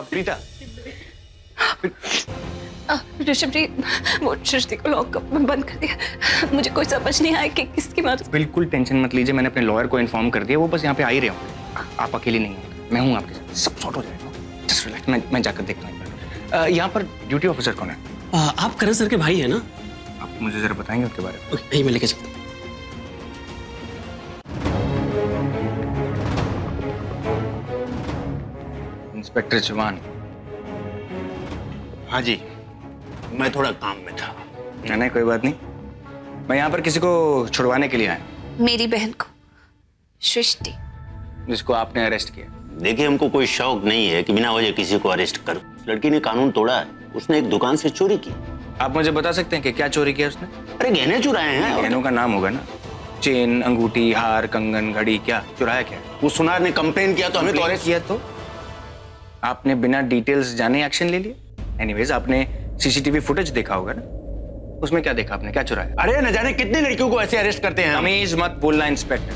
प्रीता। ऋषभ जी, वो सृष्टि को लॉकअप में बंद कर दिया। मुझे कोई समझ नहीं आया कि किसकी मदद। बिल्कुल टेंशन मत लीजिए, मैंने अपने लॉयर को इन्फॉर्म कर दिया, वो बस यहाँ पे आ ही रहे होंगे। आप अकेली नहीं हो, मैं हूँ आपके साथ, सब सॉर्ट हो जाएगा। जस्ट रिलैक्स, मैं जाकर देखता हूँ। यहाँ पर ड्यूटी ऑफिसर कौन है? आप करण सर के भाई है ना? आप मुझे जरा बताएंगे उसके बारे में। नहीं, मैं लेके चलता हूँ। इंस्पेक्टर चौहान। हाँ जी, मैं थोड़ा काम में था। नहीं, कोई बात नहीं, मैं यहाँ पर किसी को छुड़वाने के लिए आया। मेरी बहन को, सृष्टि, जिसको आपने अरेस्ट किया। देखिए, हमको कोई शौक नहीं है कि बिना वजह किसी को अरेस्ट करूं। उस लड़की ने कानून तोड़ा है, उसने एक दुकान से चोरी की। आप मुझे बता सकते हैं कि क्या चोरी किया उसने? अरे गहने चुराए हैं। गहनों का नाम होगा ना, चेन, अंगूठी, हार, कंगन, घड़ी, क्या चुराया? क्या वो सुनार ने कंप्लेन किया तो हमें तो अरेस्ट किया। तो आपने बिना डिटेल्स जाने एक्शन ले लिया? एनीवेज, आपने सीसीटीवी फुटेज देखा होगा ना, उसमें क्या देखा आपने, क्या चुराया? अरे न जाने कितने लड़कियों को ऐसे अरेस्ट करते हैं। तमीज मत बोलना इंस्पेक्टर,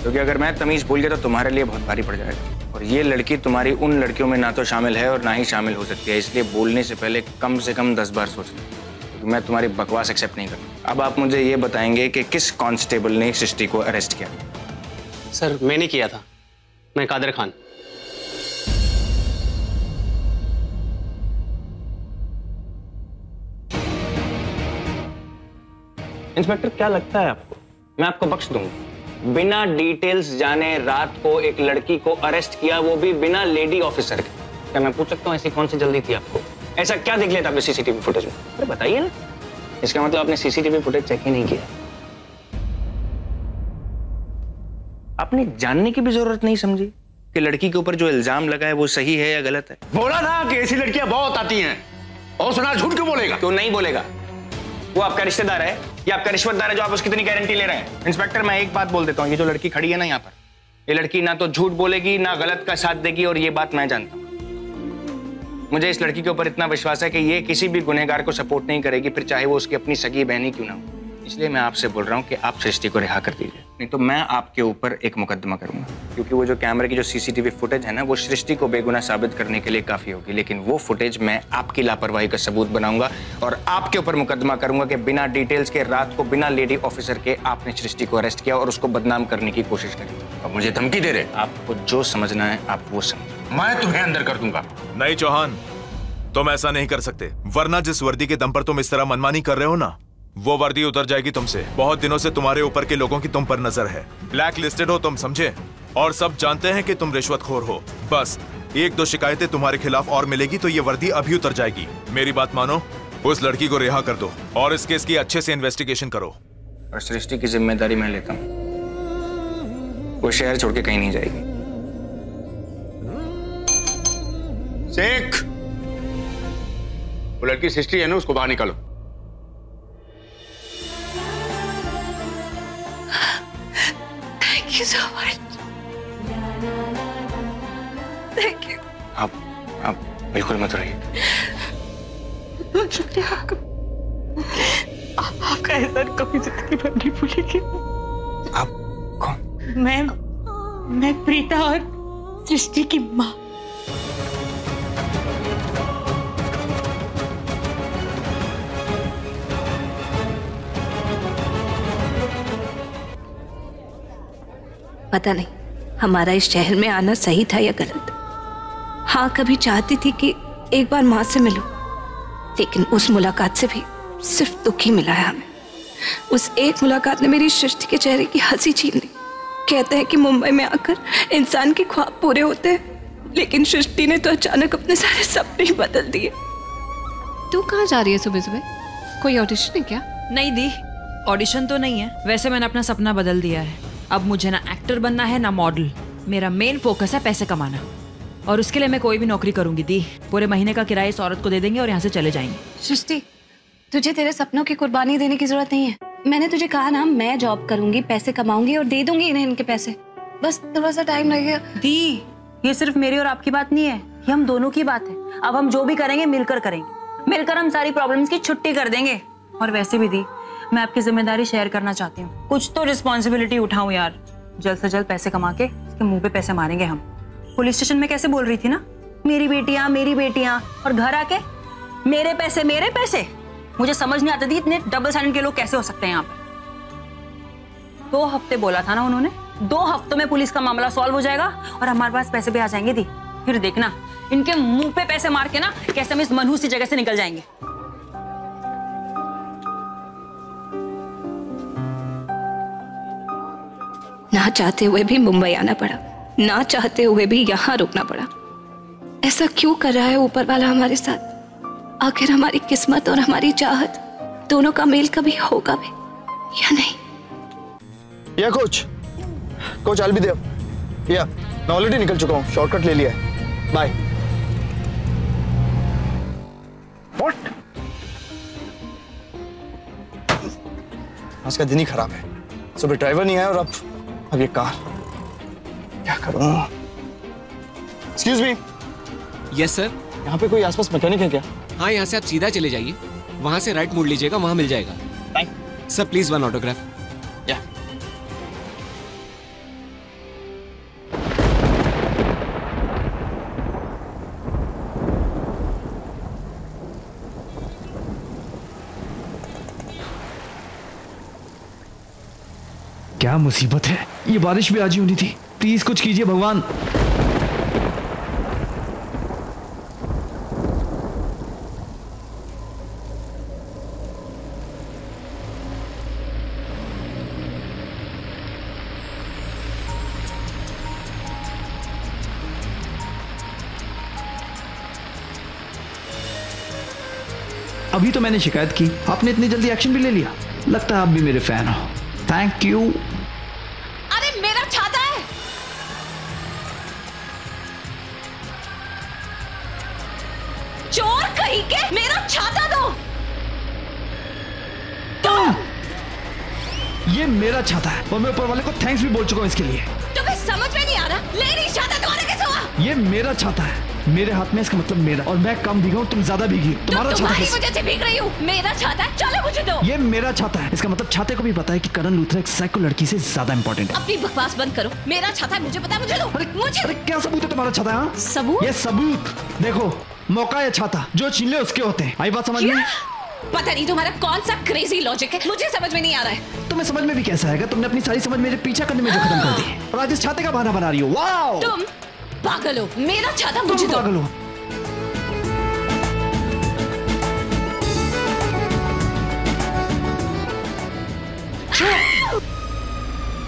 क्योंकि अगर मैं तमीज भूल गया तो तुम्हारे लिए बहुत भारी पड़ जाएगा। और ये लड़की तुम्हारी उन लड़कियों में ना तो शामिल है और ना ही शामिल हो सकती है, इसलिए बोलने से पहले कम से कम 10 बार सोचना, क्योंकि मैं तुम्हारी बकवास एक्सेप्ट नहीं करता। अब आप मुझे ये बताएंगे कि किस कांस्टेबल ने सृष्टि को अरेस्ट किया? सर, मैंने किया था, मैं कादर खान। इंस्पेक्टर, क्या लगता है आपको मैं आपको बख्श दूंगा? बिना डिटेल्स जाने रात को एक लड़की को अरेस्ट किया, वो भी बिना लेडी ऑफिसर के। क्या मैं पूछ सकता हूँ ऐसी कौन सी जल्दी थी आपको? ऐसा क्या देख लेता आपने सीसीटीवी फुटेज में? अरे बताइए ना। इसका मतलब आपने सीसीटीवी फुटेज चेक ही नहीं किया। आपने जानने की भी जरूरत नहीं समझी कि लड़की के ऊपर जो इल्जाम लगा है वो सही है या गलत है। बोला ना कि ऐसी लड़कियां बहुत आती हैं। और सुना, झूठ क्यों बोलेगा? क्यों नहीं बोलेगा? वो आपका रिश्तेदार है या आपका रिश्वतदार है जो आप उसकी इतनी गारंटी ले रहे हैं? इंस्पेक्टर, मैं एक बात बोल देता हूँ, ये जो लड़की खड़ी है ना यहाँ पर, ये लड़की ना तो झूठ बोलेगी ना गलत का साथ देगी, और ये बात मैं जानता हूँ। मुझे इस लड़की के ऊपर इतना विश्वास है कि ये किसी भी गुनहगार को सपोर्ट नहीं करेगी, फिर चाहे वो उसकी अपनी सगी बहन ही क्यों ना हो। इसलिए मैं आपसे बोल रहा हूँ कि आप सृष्टि को रिहा कर दीजिए, नहीं तो मैं आपके ऊपर एक मुकदमा करूंगा। क्योंकि वो जो कैमरे की जो सीसीटीवी फुटेज है ना, वो सृष्टि को बेगुनाह साबित करने के लिए काफी होगी, लेकिन वो फुटेज मैं आपकी लापरवाही का सबूत बनाऊंगा और आपके ऊपर मुकदमा करूंगा कि बिना डिटेल्स के रात को बिना लेडी ऑफिसर के आपने सृष्टि को अरेस्ट किया और उसको बदनाम करने की कोशिश करी। अब मुझे धमकी दे रहे? आपको जो समझना है आप वो समझो। मैं तुम्हें अंदर कर दूंगा। नहीं चौहान, तुम ऐसा नहीं कर सकते, वरना जिस वर्दी के दम पर तुम इस तरह मनमानी कर रहे हो ना, वो वर्दी उतर जाएगी तुमसे। बहुत दिनों से तुम्हारे ऊपर के लोगों की तुम पर नजर है, ब्लैक लिस्टेड हो तुम, समझे? और सब जानते हैं कि तुम रिश्वतखोर हो। बस 1-2 शिकायतें तुम्हारे खिलाफ और मिलेगी तो ये वर्दी अभी उतर जाएगी। मेरी बात मानो, उस लड़की को रिहा कर दो और इस केस की अच्छे से इन्वेस्टिगेशन करो। और सृष्टि की जिम्मेदारी मैं लेता हूँ, वो शहर छोड़ के कहीं नहीं जाएगी। शेख, वो लड़की सृष्टि है ना, उसको बाहर निकालो। Thank you so much. Thank you. आप बिल्कुल मत रोइए। बहुत शुक्रिया आपका। आपका एहसान कभी जिंदगी भर नहीं भूलेंगे। आप कौन? मैं प्रीता और सृष्टि की माँ। पता नहीं हमारा इस शहर में आना सही था या गलत। हाँ, कभी चाहती थी कि एक बार माँ से मिलूं, लेकिन उस मुलाकात से भी सिर्फ दुख ही मिला है हमें। उस एक मुलाकात ने मेरी सृष्टि के चेहरे की हंसी छीन ली। कहते हैं कि मुंबई में आकर इंसान के ख्वाब पूरे होते हैं, लेकिन सृष्टि ने तो अचानक अपने सारे सपने ही बदल दिए। तू कहाँ जा रही है सुबह सुबह? कोई ऑडिशन है क्या? नहीं दी, ऑडिशन तो नहीं है। वैसे मैंने अपना सपना बदल दिया है। अब मुझे ना एक्टर बनना है ना मॉडल। मेरा मेन फोकस है पैसे कमाना, और उसके लिए मैं कोई भी नौकरी करूंगी दी। पूरे महीने का किराया इस औरत को दे देंगे और यहाँ से चले जाएंगे। सृष्टि, तुझे तेरे सपनों की कुर्बानी देने की जरूरत नहीं है। मैंने तुझे कहा ना, मैं जॉब करूंगी, पैसे कमाऊंगी और दे दूंगी इन्हें इनके पैसे। बस थोड़ा सा टाइम लगेगा। दी, ये सिर्फ मेरी और आपकी बात नहीं है, ये हम दोनों की बात है। अब हम जो भी करेंगे मिलकर करेंगे, मिलकर हम सारी प्रॉब्लम्स की छुट्टी कर देंगे। और वैसे भी दी, मैं आपकी जिम्मेदारी शेयर करना चाहती हूँ। कुछ तो रिस्पॉन्सिबिलिटी उठाऊं यार। जल्द से जल्द पैसे कमा के इसके मुंह पे पैसे मारेंगे हम। पुलिस स्टेशन में कैसे बोल रही थी ना मेरी बेटियां और घर आके मेरे पैसे। मुझे समझ नहीं आता थी इतने डबल स्टैंडर्ड के लोग कैसे हो सकते हैं यहाँ पे। 2 हफ्ते बोला था ना उन्होंने, 2 हफ्तों में पुलिस का मामला सॉल्व हो जाएगा और हमारे पास पैसे भी आ जाएंगे दी। फिर देखना इनके मुंह पे पैसे मार के ना कैसे हम इस मनहूस सी जगह से निकल जाएंगे। ना चाहते हुए भी मुंबई आना पड़ा, ना चाहते हुए भी यहाँ रुकना पड़ा। ऐसा क्यों कर रहा है ऊपर वाला हमारे साथ? आखिर हमारी किस्मत और हमारी चाहत दोनों का मेल कभी होगा भी या नहीं? या कोच I'll be there. या मैं ऑलरेडी निकल चुका हूँ, शॉर्टकट ले लिया है। बाय। व्हाट? आज का दिन ही खराब है। सुबह ड्राइवर नहीं आया और अब ये कार, क्या करूं? Excuse me. Yes sir. यहाँ पे कोई आसपास मैकेनिक है क्या? हाँ, यहाँ से आप सीधा चले जाइए, वहां से राइट मोड़ लीजिएगा, वहां मिल जाएगा। Thank sir please 1 autograph. या क्या मुसीबत है, ये बारिश भी आज ही होनी थी। प्लीज कुछ कीजिए भगवान। अभी तो मैंने शिकायत की, आपने इतनी जल्दी एक्शन भी ले लिया। लगता है आप भी मेरे फैन हो। Thank you. अरे मेरा छाता है। चोर कहीं के, मेरा छाता दो। ये मेरा छाता है और मैं ऊपर वाले को थैंक्स भी बोल चुका हूँ इसके लिए। तुम्हें समझ में नहीं आ रहा? ले नहीं छाता, तुम्हारा कैसे हुआ? ये मेरा छाता है, मेरे हाथ में, इसका मतलब मेरा। और मैं कम भीगा हूँ, तुम ज्यादा भीगी। तुम्हारा छाता है। वजह से भीग रही हूँ। मेरा छाता है, चलो मुझे दो। ये मेरा छाता है, इसका मतलब छाते को भी पता है कि करण लूथरा एक साइको लड़की से ज्यादा इंपॉर्टेंट है। अपनी बकवास बंद करो। मेरा छाता है, मुझे पता है, मुझे दो। अरे क्या सबूत है तुम्हारा छाता? हाँ सबूत? ये सबूत देखो, मौका है छाता, जो छीन ले उसके होते हैं। आई बात समझ में? पता नहीं तुम्हारा कौन सा क्रेजी लॉजिक है, मुझे समझ में नहीं आ रहा है। तुम्हें समझ में भी कैसा आएगा? तुमने अपनी सारी समझ मेरे पीछा करने में जो खत्म कर दी और आज इस छाते का बहाना बना रही हो। वाओ, तुम पागल हो। मेरा छाता मुझे दो। पागल हो।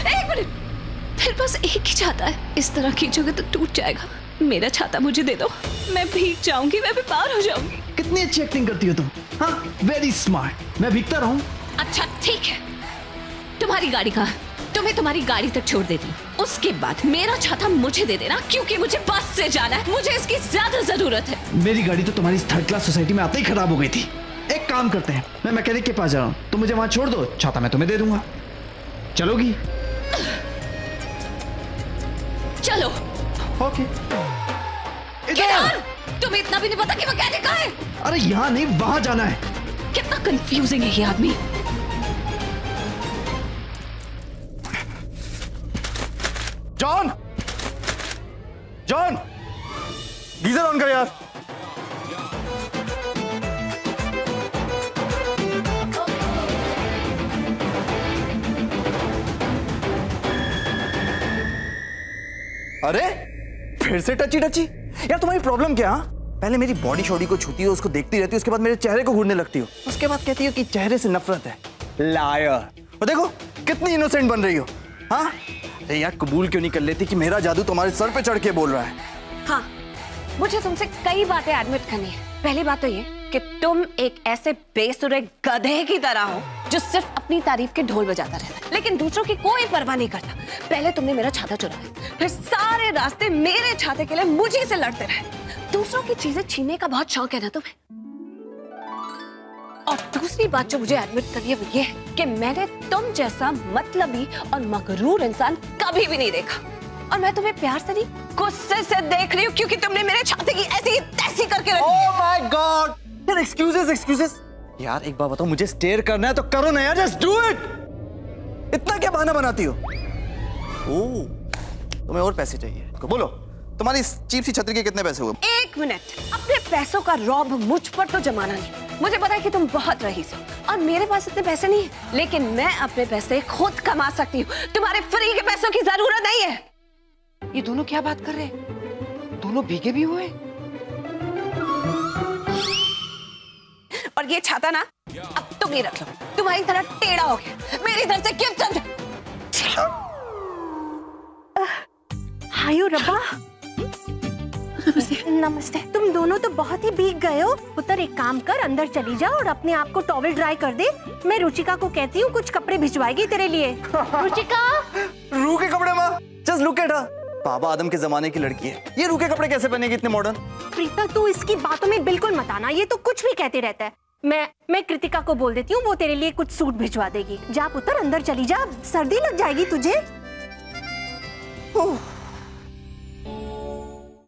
एक मिनट, मेरे पास एक ही छाता है। इस तरह खींचोगे तो टूट जाएगा। मेरा छाता मुझे दे दो, मैं भीग जाऊंगी, मैं भी पार हो जाऊंगी। कितनी अच्छी एक्टिंग करती हो तुम। हाँ, वेरी स्मार्ट। मैं भीगता रहूं? अच्छा ठीक है, तुम्हारी गाड़ी कहाँ? तुम्हें तुम्हारी गाड़ी तक छोड़ देती हूँ, उसके बाद मेरा छाता मुझे दे देना, क्योंकि मुझे बस से जाना है, मुझे इसकी ज्यादा जरूरत है। मेरी गाड़ी तो तुम्हारी 3rd क्लास सोसाइटी में आते ही खराब हो गई थी। एक काम करते हैं, मैं मैकेनिक के पास जा रहा हूँ, तुम मुझे वहां छोड़ दो, छाता मैं तुम्हें दे दूंगा। चलोगी? चलो। ओके। तुम्हें इतना भी नहीं पता कि मैकेनिक कहाँ है? अरे यहाँ नहीं, वहां जाना है। कितना कंफ्यूजिंग है ये आदमी। जॉन, जॉन, गीजर ऑन कर यार। अरे फिर से टची टची यार, तुम्हारी प्रॉब्लम क्या? पहले मेरी बॉडी शॉडी को छूती हो, उसको देखती रहती हो, उसके बाद मेरे चेहरे को घूरने लगती हो, उसके बाद कहती हो कि चेहरे से नफरत है। लायर। और देखो कितनी इनोसेंट बन रही हो। हाँ अरे यार, कबूल क्यों नहीं कर लेती कि मेरा जादू तुम्हारे सर पे चढ़ के बोल रहा है? हाँ, मुझे तुमसे कई बातें एडमिट करनी है। पहली बात तो ये कि तुम एक ऐसे बेसुरे गधे की तरह हो जो सिर्फ अपनी तारीफ के ढोल बजाता रहता है, लेकिन दूसरों की कोई परवाह नहीं करता। पहले तुमने मेरा छाता चुराया, फिर सारे रास्ते मेरे छाते के लिए मुझे से लड़ते रहे। दूसरों की चीजें छीनने का बहुत शौक है ना तुम्हें। और दूसरी बात जो मुझे एडमिट करनी है वो ये है कि मैंने तुम जैसा मतलबी और मगरूर इंसान कभी भी नहीं देखा। और मैं तुम्हें प्यार से नहीं, गुस्से से देख रही हूँ, क्योंकि तुमने मेरे छाते की ऐसी तैसी करके रखी है। ओह माय गॉड यार, एक्सक्यूजेस यार, एक बात बताओ, मुझे स्टेयर करना है तो करो ना यार, जस्ट डू इट। इतना क्या बहाना बनाती हो? ओह, तुम्हें और पैसे चाहिए तो बोलो, तुम्हारी इस चीप सी छतरी के कितने पैसे हुए? 1 मिनट, अपने पैसों का रौब मुझ पर तो जमाना नहीं। मुझे पता है कि तुम बहुत रईस हो और मेरे पास इतने पैसे नहीं है, लेकिन मैं अपने पैसे खुद कमा सकती हूँ। तुम्हारे फ्री के पैसों की जरूरत नहीं है। ये दोनों क्या बात कर रहे हैं? दोनों भीगे भी हुए। और ये छाता ना अब तुम ही रख लो, तुम्हारी तरह टेढ़ा हो गया। मेरी तरफ से गिफ्ट समझो। हायो रब्बा। नमस्ते। तुम दोनों तो बहुत ही भीग गए हो। पुत्र एक काम कर, अंदर चली जा और अपने आप को टॉवल ड्राई कर दे। मैं रुचिका को कहती हूँ कुछ कपड़े भिजवाएगी तेरे लिए। रुचिका। रू के कपड़े माँ, जस्ट लुक एट हर। बाबा आदम के जमाने की लड़की है, ये रू के कपड़े कैसे पहनेगी इतने मॉडर्न? प्रीता तू इसकी बातों में बिल्कुल मत आना, ये तो कुछ भी कहते रहता है। मैं कृतिका को बोल देती हूँ, वो तेरे लिए कुछ सूट भिजवा देगी। जा पुत्र अंदर चली जा, सर्दी लग जाएगी तुझे।